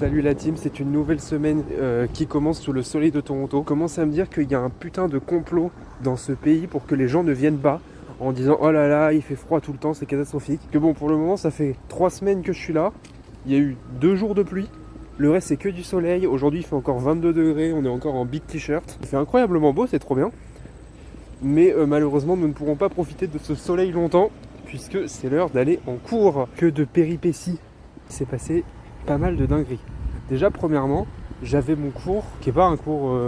Salut la team, c'est une nouvelle semaine qui commence sous le soleil de Toronto. Je commence à me dire qu'il y a un putain de complot dans ce pays pour que les gens ne viennent pas en disant oh là là, il fait froid tout le temps, c'est catastrophique. Que bon, pour le moment, ça fait 3 semaines que je suis là. Il y a eu 2 jours de pluie. Le reste, c'est que du soleil. Aujourd'hui, il fait encore 22 degrés. On est encore en big t-shirt. Il fait incroyablement beau, c'est trop bien. Mais malheureusement, nous ne pourrons pas profiter de ce soleil longtemps puisque c'est l'heure d'aller en cours. Que de péripéties. Il s'est passé pas mal de dingueries. Déjà, premièrement, j'avais mon cours, qui est pas un cours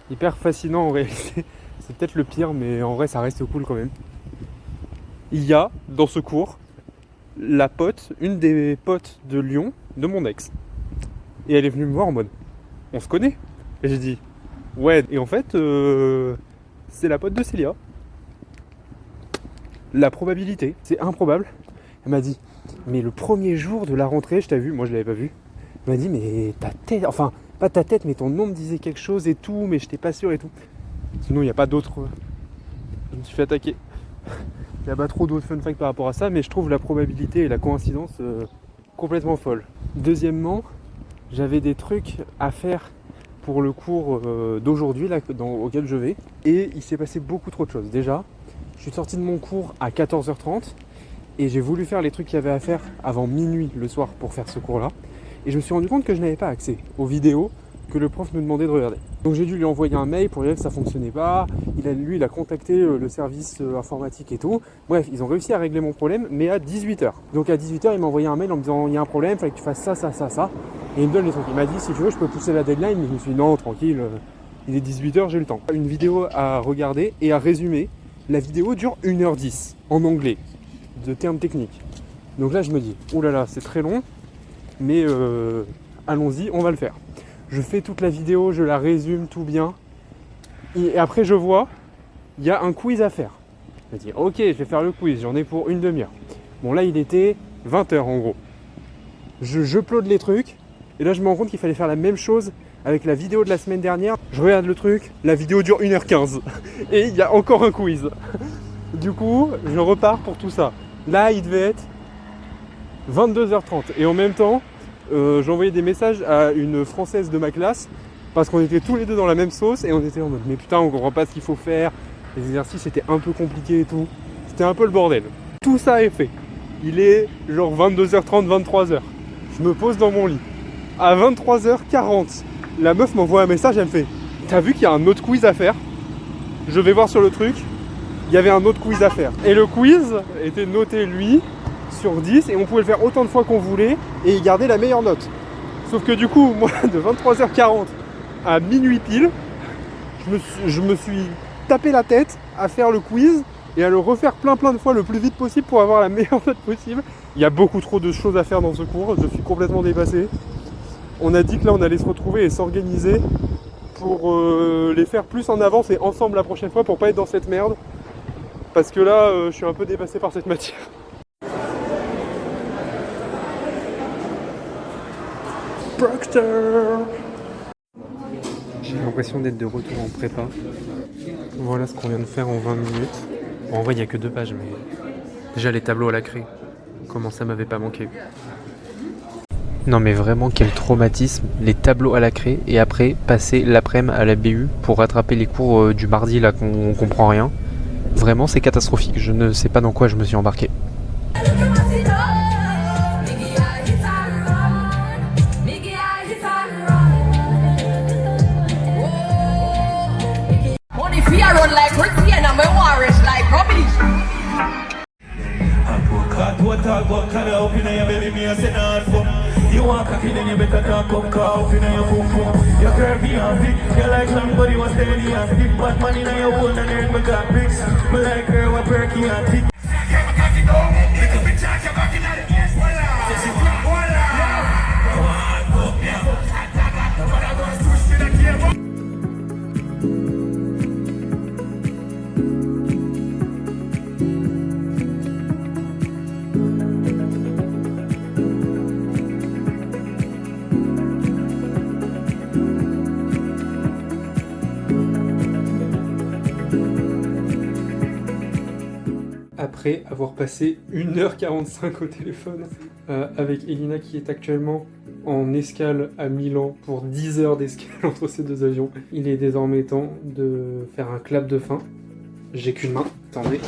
hyper fascinant en réalité. C'est peut-être le pire, mais en vrai, ça reste cool quand même. Il y a, dans ce cours, la pote, une des potes de Lyon, de mon ex. Et elle est venue me voir en mode, on se connaît? Et j'ai dit, ouais. Et en fait, c'est la pote de Célia. La probabilité, c'est improbable. Elle m'a dit, mais le premier jour de la rentrée, je t'ai vu, moi je l'avais pas vu. Elle m'a dit, mais ta tête, enfin, pas ta tête, mais ton nom me disait quelque chose et tout, mais j'étais pas sûr et tout. Sinon, il n'y a pas d'autres. Je me suis fait attaquer. Il n'y a pas trop d'autres fun facts par rapport à ça, mais je trouve la probabilité et la coïncidence complètement folle. Deuxièmement, j'avais des trucs à faire pour le cours d'aujourd'hui là, auquel je vais. Et il s'est passé beaucoup trop de choses. Déjà, je suis sorti de mon cours à 14h30 et j'ai voulu faire les trucs qu'il y avait à faire avant minuit le soir pour faire ce cours-là. Et je me suis rendu compte que je n'avais pas accès aux vidéos que le prof me demandait de regarder. Donc j'ai dû lui envoyer un mail pour dire que ça fonctionnait pas. Il a contacté le service informatique et tout. Bref, ils ont réussi à régler mon problème, mais à 18h. Donc à 18h, il m'a envoyé un mail en me disant il y a un problème, il fallait que tu fasses ça. Et il me donne les trucs. Il m'a dit si tu veux, je peux pousser la deadline. Mais je me suis dit non, tranquille, il est 18h, j'ai le temps. Une vidéo à regarder et à résumer. La vidéo dure 1h10 en anglais, de termes techniques. Donc là, je me dis oulala, c'est très long, mais allons-y, on va le faire. Je fais toute la vidéo, je la résume tout bien. Et après, je vois, il y a un quiz à faire. Je me dis, ok, je vais faire le quiz, j'en ai pour une demi-heure. Bon, là, il était 20h en gros. Je upload les trucs, et là, je me rends compte qu'il fallait faire la même chose avec la vidéo de la semaine dernière. Je regarde le truc, la vidéo dure 1h15. Et il y a encore un quiz. Du coup, je repars pour tout ça. Là, il devait être 22h30. Et en même temps, j'envoyais des messages à une française de ma classe parce qu'on était tous les deux dans la même sauce et on était en mode mais putain on comprend pas ce qu'il faut faire, les exercices étaient un peu compliqués et tout, c'était un peu le bordel. Tout ça est fait, il est genre 22h30, 23h, je me pose dans mon lit. À 23h40, la meuf m'envoie un message, elle me fait t'as vu qu'il y a un autre quiz à faire? Je vais voir sur le truc, il y avait un autre quiz à faire. Et le quiz était noté lui sur 10 et on pouvait le faire autant de fois qu'on voulait et y garder la meilleure note. Sauf que du coup, moi, de 23h40 à minuit pile, je me suis tapé la tête à faire le quiz et à le refaire plein de fois le plus vite possible pour avoir la meilleure note possible. Il y a beaucoup trop de choses à faire dans ce cours, je suis complètement dépassé. On a dit que là, on allait se retrouver et s'organiser pour les faire plus en avance et ensemble la prochaine fois pour pas être dans cette merde. Parce que là, je suis un peu dépassé par cette matière. J'ai l'impression d'être de retour en prépa. Voilà ce qu'on vient de faire en 20 minutes. Bon, en vrai, il n'y a que 2 pages, mais déjà les tableaux à la craie. Comment ça m'avait pas manqué. Non mais vraiment quel traumatisme, les tableaux à la craie et après passer l'après-midi à la BU pour rattraper les cours du mardi là qu'on comprend rien. Vraiment c'est catastrophique, je ne sais pas dans quoi je me suis embarqué. You want cocky, then you better talk up, cause you know your boom boom. Your curvy and thick, you like somebody was steady and stiff. But money in your own and earn me got bricks. Me like her with perky and thick. Après avoir passé 1h45 au téléphone avec Elina qui est actuellement en escale à Milan pour 10 heures d'escale entre ces deux avions. Il est désormais temps de faire un clap de fin. J'ai qu'une main, attendez.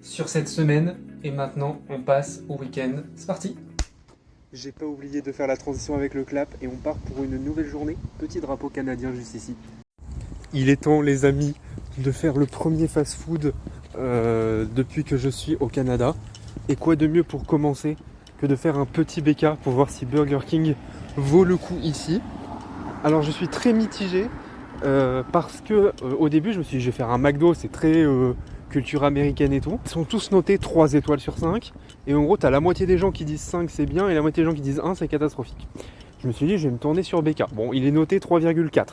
Sur cette semaine, et maintenant on passe au week-end. C'est parti! J'ai pas oublié de faire la transition avec le clap et on part pour une nouvelle journée. Petit drapeau canadien juste ici. Il est temps les amis de faire le premier fast-food depuis que je suis au Canada. Et quoi de mieux pour commencer que de faire un petit BK pour voir si Burger King vaut le coup ici. Alors je suis très mitigé parce que au début je me suis dit je vais faire un McDo, c'est très culture américaine et tout. Ils sont tous notés 3 étoiles sur 5 et en gros t'as la moitié des gens qui disent 5 c'est bien et la moitié des gens qui disent 1 c'est catastrophique. Je me suis dit je vais me tourner sur BK. Bon il est noté 3,4.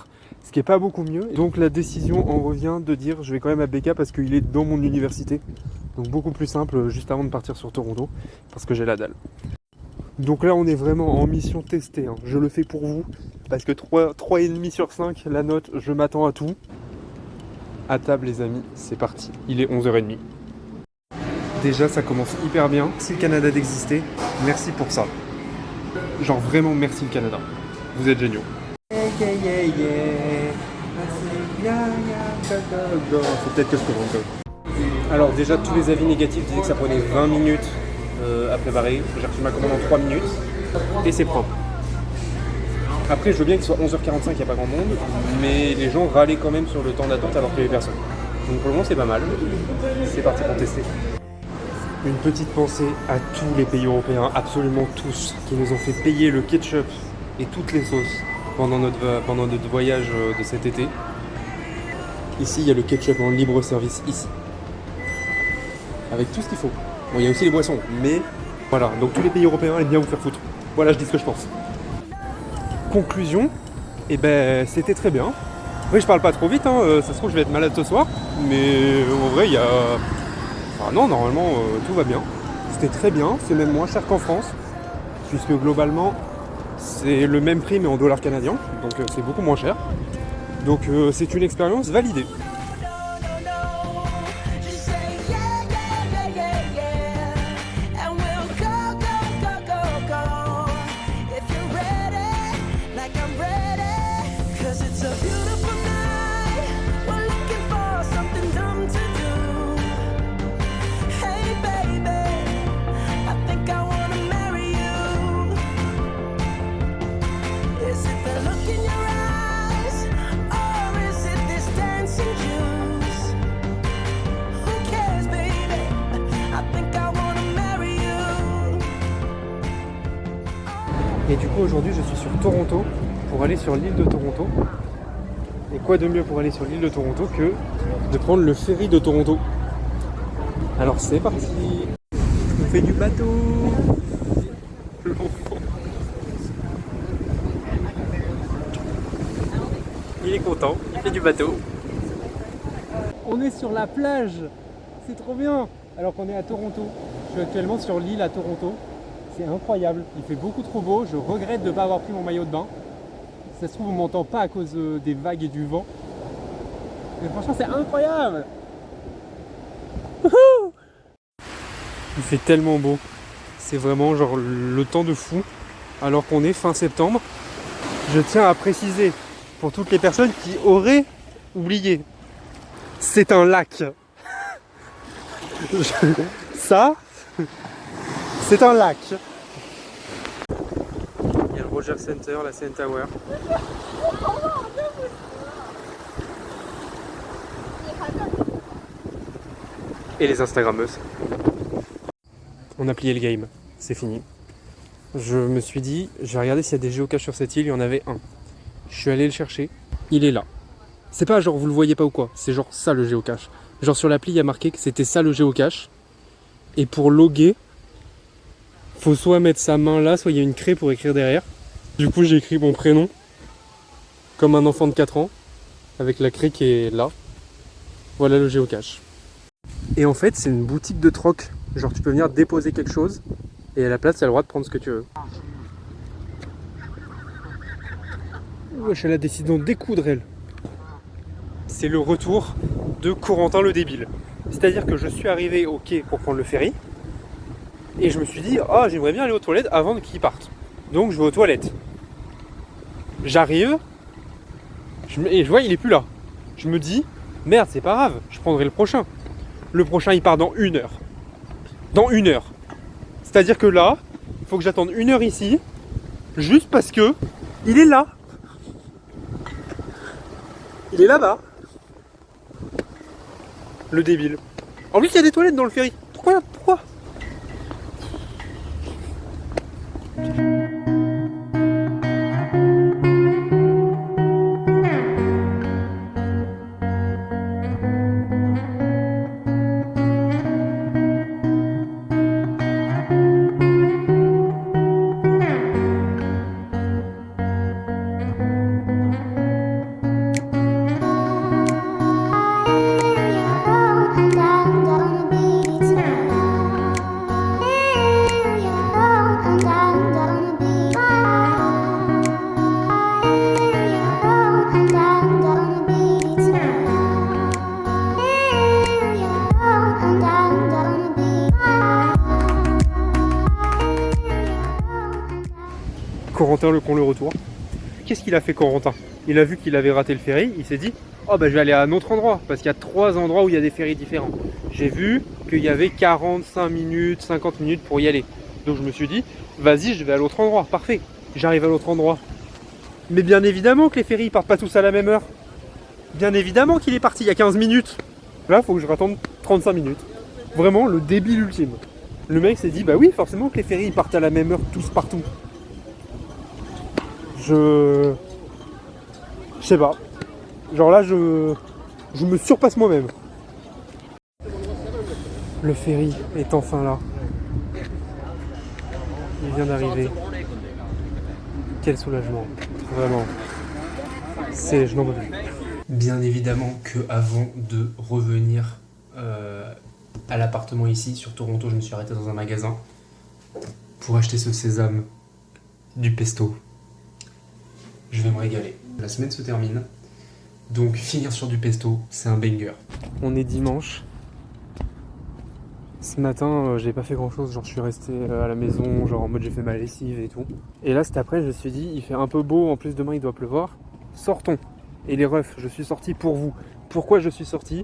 Ce qui n'est pas beaucoup mieux. Donc la décision en revient de dire je vais quand même à BK parce qu'il est dans mon université. Donc beaucoup plus simple juste avant de partir sur Toronto parce que j'ai la dalle. Donc là on est vraiment en mission testée. Hein. Je le fais pour vous parce que 3,5 sur 5 la note, je m'attends à tout. À table les amis, c'est parti. Il est 11h30. Déjà ça commence hyper bien. Merci le Canada d'exister. Merci pour ça. Genre vraiment merci le Canada. Vous êtes géniaux. C'est peut-être que je commande comme. Alors déjà tous les avis négatifs disaient que ça prenait 20 minutes à préparer. J'ai reçu ma commande en 3 minutes et c'est propre. Après je veux bien qu'il soit 11h45, il n'y a pas grand monde, mais les gens râlaient quand même sur le temps d'attente alors qu'il y avait personne. Donc pour le moment c'est pas mal. C'est parti pour tester. Une petite pensée à tous les pays européens, absolument tous, qui nous ont fait payer le ketchup et toutes les sauces pendant notre voyage de cet été. Ici, il y a le ketchup en libre service, ici. Avec tout ce qu'il faut. Bon, il y a aussi les boissons, mais voilà. Donc tous les pays européens, allez bien vous faire foutre. Voilà, je dis ce que je pense. Conclusion, eh ben, c'était très bien. Après, je parle pas trop vite, hein. Ça se trouve, je vais être malade ce soir. Mais en vrai, il y a... Enfin non, normalement, tout va bien. C'était très bien, c'est même moins cher qu'en France. Puisque globalement... C'est le même prix mais en dollars canadiens, donc c'est beaucoup moins cher. Donc c'est une expérience validée. Et du coup aujourd'hui je suis sur Toronto pour aller sur l'île de Toronto. Et quoi de mieux pour aller sur l'île de Toronto que de prendre le ferry de Toronto. Alors c'est parti. On fait du bateau. Il est content, il fait du bateau. On est sur la plage. C'est trop bien. Alors qu'on est à Toronto. Je suis actuellement sur l'île à Toronto. C'est incroyable, il fait beaucoup trop beau, je regrette de ne pas avoir pris mon maillot de bain. Ça se trouve on m'entend pas à cause des vagues et du vent. Mais franchement c'est incroyable. Il fait tellement beau. C'est vraiment genre le temps de fou. Alors qu'on est fin septembre. Je tiens à préciser pour toutes les personnes qui auraient oublié. C'est un lac. Ça... C'est un lac. Il y a le Rogers Center, la CN Tower. Et les Instagrammeuses. On a plié le game, c'est fini. Je me suis dit, j'ai regardé s'il y a des géocaches sur cette île, il y en avait un. Je suis allé le chercher, il est là. C'est pas genre vous le voyez pas ou quoi, c'est genre ça le géocache. Genre sur l'appli il y a marqué que c'était ça le géocache. Et pour loguer, faut soit mettre sa main là, soit il y a une craie pour écrire derrière. Du coup j'ai écrit mon prénom, comme un enfant de 4 ans, avec la craie qui est là. Voilà le géocache. Et en fait c'est une boutique de troc. Genre tu peux venir déposer quelque chose, et à la place tu as le droit de prendre ce que tu veux. Wesh, elle a décidé d'en découdre elle. C'est le retour de Corentin le débile. C'est-à-dire que je suis arrivé au quai pour prendre le ferry, et je me suis dit, ah j'aimerais bien aller aux toilettes avant qu'il parte. Donc je vais aux toilettes. J'arrive, et je vois il est plus là. Je me dis, merde, c'est pas grave, je prendrai le prochain. Le prochain il part dans 1 heure. Dans 1 heure. C'est-à-dire que là, il faut que j'attende 1 heure ici, juste parce que il est là. Il est là-bas. Le débile. En plus il y a des toilettes dans le ferry. Pourquoi? Corentin le con le retour. Qu'est-ce qu'il a fait Corentin? Il a vu qu'il avait raté le ferry, il s'est dit oh bah je vais aller à un autre endroit, parce qu'il y a 3 endroits où il y a des ferries différents. J'ai vu qu'il y avait 45 minutes, 50 minutes pour y aller. Donc je me suis dit, vas-y je vais à l'autre endroit, parfait. J'arrive à l'autre endroit. Mais bien évidemment que les ferries partent pas tous à la même heure. Bien évidemment qu'il est parti il y a 15 minutes. Là faut que je attende 35 minutes. Vraiment le débile ultime. Le mec s'est dit bah oui forcément que les ferries partent à la même heure tous partout. Je sais pas. Genre là, je me surpasse moi-même. Le ferry est enfin là. Il vient d'arriver. Quel soulagement. Vraiment. Je n'en peux plus. Bien évidemment que avant de revenir à l'appartement ici, sur Toronto, je me suis arrêté dans un magasin pour acheter ce sésame, du pesto. Je vais me régaler. La semaine se termine, donc finir sur du pesto, c'est un banger. On est dimanche. Ce matin, j'ai pas fait grand chose, genre je suis resté à la maison, genre en mode j'ai fait ma lessive et tout. Et là, cet après, je me suis dit, il fait un peu beau, en plus demain il doit pleuvoir, sortons. Et les refs, je suis sorti pour vous. Pourquoi je suis sorti?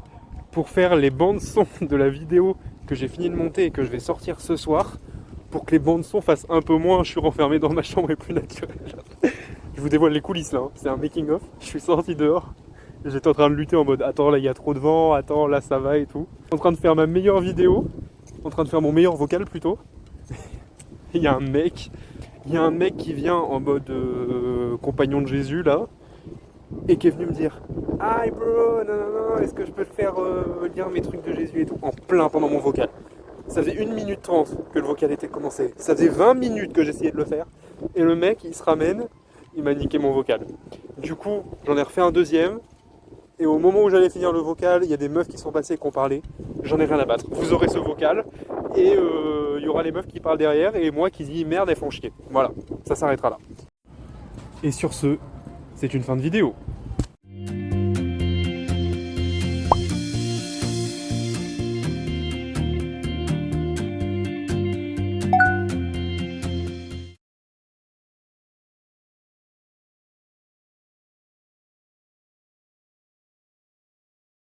Pour faire les bandes son de la vidéo que j'ai fini de monter et que je vais sortir ce soir, pour que les bandes son fassent un peu moins, je suis renfermé dans ma chambre et plus naturel. Je vous dévoile les coulisses là, hein. C'est un making of, je suis sorti dehors, j'étais en train de lutter en mode attends là il y a trop de vent, attends là ça va et tout. En train de faire ma meilleure vidéo, en train de faire mon meilleur vocal plutôt. Il y a un mec qui vient en mode compagnon de Jésus là, et qui est venu me dire hi bro, non, est-ce que je peux te faire lire mes trucs de Jésus et tout, en plein pendant mon vocal. Ça faisait 1 minute 30 que le vocal était commencé, ça faisait 20 minutes que j'essayais de le faire, et le mec il se ramène. Il m'a niqué mon vocal. Du coup, j'en ai refait un deuxième. Et au moment où j'allais finir le vocal, il y a des meufs qui sont passées et qui ont parlé. J'en ai rien à battre. Vous aurez ce vocal. Et il y aura les meufs qui parlent derrière. Et moi qui dis merde, elles font chier. Voilà, ça s'arrêtera là. Et sur ce, c'est une fin de vidéo.